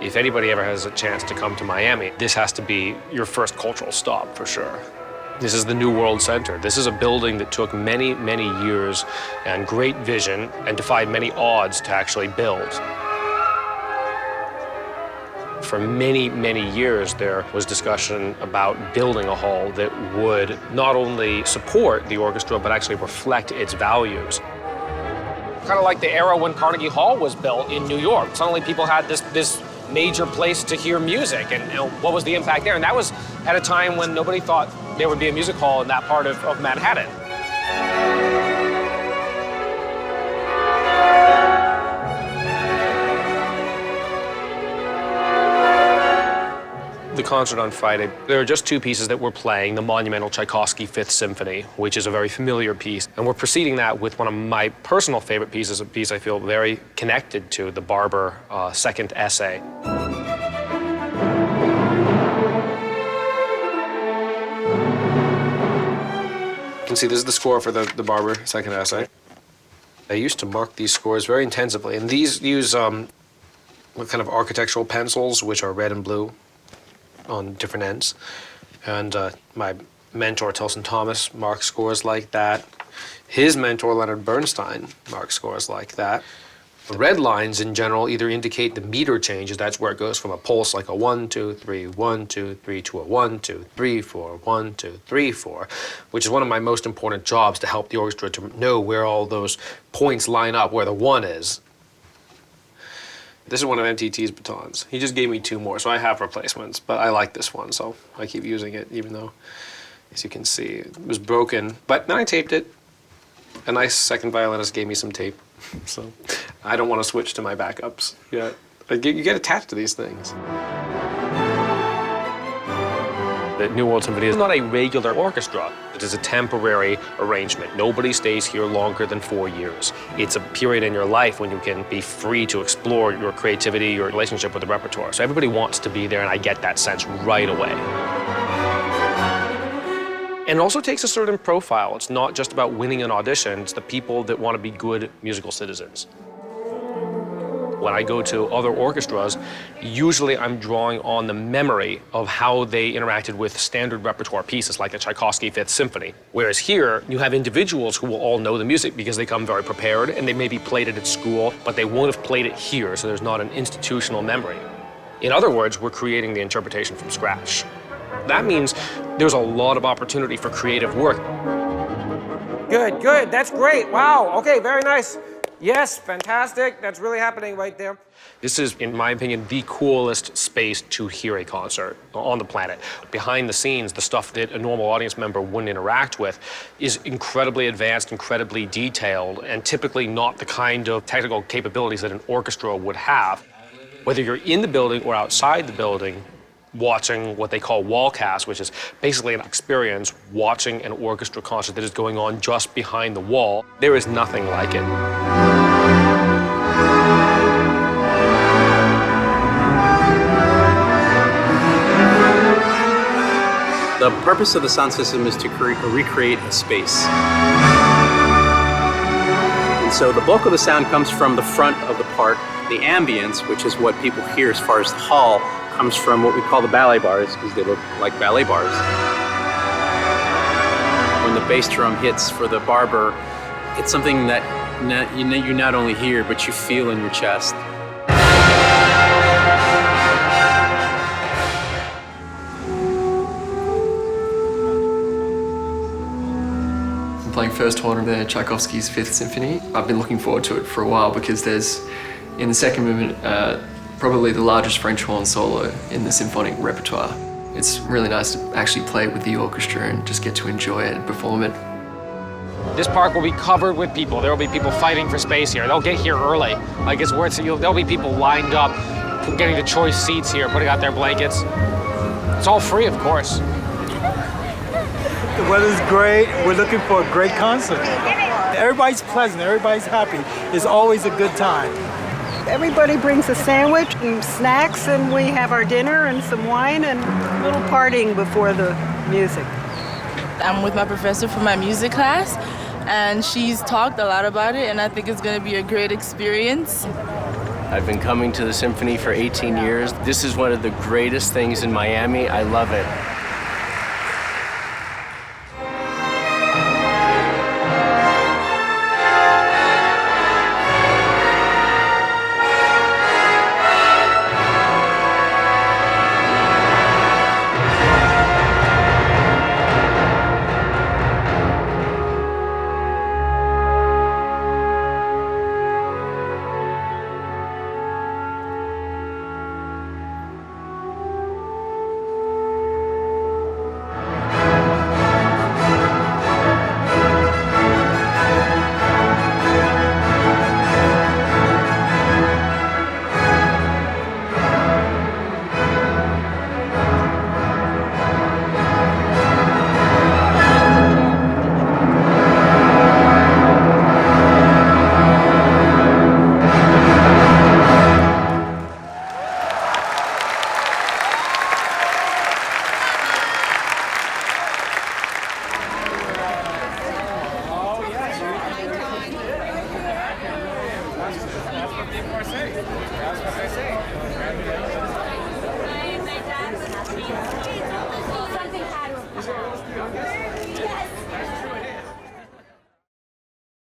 If anybody ever has a chance to come to Miami, this has to be your first cultural stop for sure. This is the New World Center. This is a building that took many, many years and great vision and defied many odds to actually build. For many, many years, there was discussion about building a hall that would not only support the orchestra, but actually reflect its values. Kind of like the era when Carnegie Hall was built in New York. Suddenly people had this major place to hear music, and what was the impact there? And that was at a time when nobody thought there would be a music hall in that part of Manhattan. The concert on Friday, there are just two pieces that we're playing, the monumental Tchaikovsky Fifth Symphony, which is a very familiar piece, and we're preceding that with one of my personal favorite pieces, a piece I feel very connected to, the Barber Second Essay. You can see this is the score for the Barber Second Essay. I used to mark these scores very intensively, and these use what kind of architectural pencils, which are red and blue on different ends. And my mentor, Tilson Thomas, marked scores like that. His mentor, Leonard Bernstein, marked scores like that. The red lines, in general, either indicate the meter changes. That's where it goes from a pulse like a 1, 2, 3, 1, 2, 3 to a 1, 2, 3, 4, 1, 2, 3, 4, which is one of my most important jobs, to help the orchestra to know where all those points line up, where the 1 is. This is one of MTT's batons. He just gave me 2 more, so I have replacements, but I like this one, so I keep using it, even though, as you can see, it was broken. But then I taped it. A nice second violinist gave me some tape, so I don't want to switch to my backups yet. You get attached to these things. The New World Symphony is not a regular orchestra. It is a temporary arrangement. Nobody stays here longer than 4 years. It's a period in your life when you can be free to explore your creativity, your relationship with the repertoire. So everybody wants to be there, and I get that sense right away. And it also takes a certain profile. It's not just about winning an audition. It's the people that want to be good musical citizens. When I go to other orchestras, usually I'm drawing on the memory of how they interacted with standard repertoire pieces like the Tchaikovsky Fifth Symphony. Whereas here, you have individuals who will all know the music because they come very prepared, and they maybe played it at school, but they won't have played it here, so there's not an institutional memory. In other words, we're creating the interpretation from scratch. That means there's a lot of opportunity for creative work. Good, good, that's great, wow, okay, very nice. Yes, fantastic. That's really happening right there. This is, in my opinion, the coolest space to hear a concert on the planet. Behind the scenes, the stuff that a normal audience member wouldn't interact with is incredibly advanced, incredibly detailed, and typically not the kind of technical capabilities that an orchestra would have. Whether you're in the building or outside the building, watching what they call wallcast, which is basically an experience watching an orchestra concert that is going on just behind the wall. There is nothing like it. The purpose of the sound system is to recreate a space. And so the bulk of the sound comes from the front of the park. The ambience, which is what people hear as far as the hall, comes from what we call the ballet bars, because they look like ballet bars. When the bass drum hits for the Barber, it's something that you not only hear, but you feel in your chest. I'm playing first horn of the Tchaikovsky's Fifth Symphony. I've been looking forward to it for a while because there's, in the second movement, probably the largest French horn solo in the symphonic repertoire. It's really nice to actually play with the orchestra and just get to enjoy it and perform it. This park will be covered with people. There will be people fighting for space here. They'll get here early. Like it's worth it. There'll be people lined up, getting the choice seats here, putting out their blankets. It's all free, of course. The weather's great. We're looking for a great concert. Everybody's pleasant. Everybody's happy. It's always a good time. Everybody brings a sandwich and snacks, and we have our dinner and some wine and a little partying before the music. I'm with my professor for my music class, and she's talked a lot about it, and I think it's going to be a great experience. I've been coming to the Symphony for 18 years. This is one of the greatest things in Miami. I love it. That's what they say.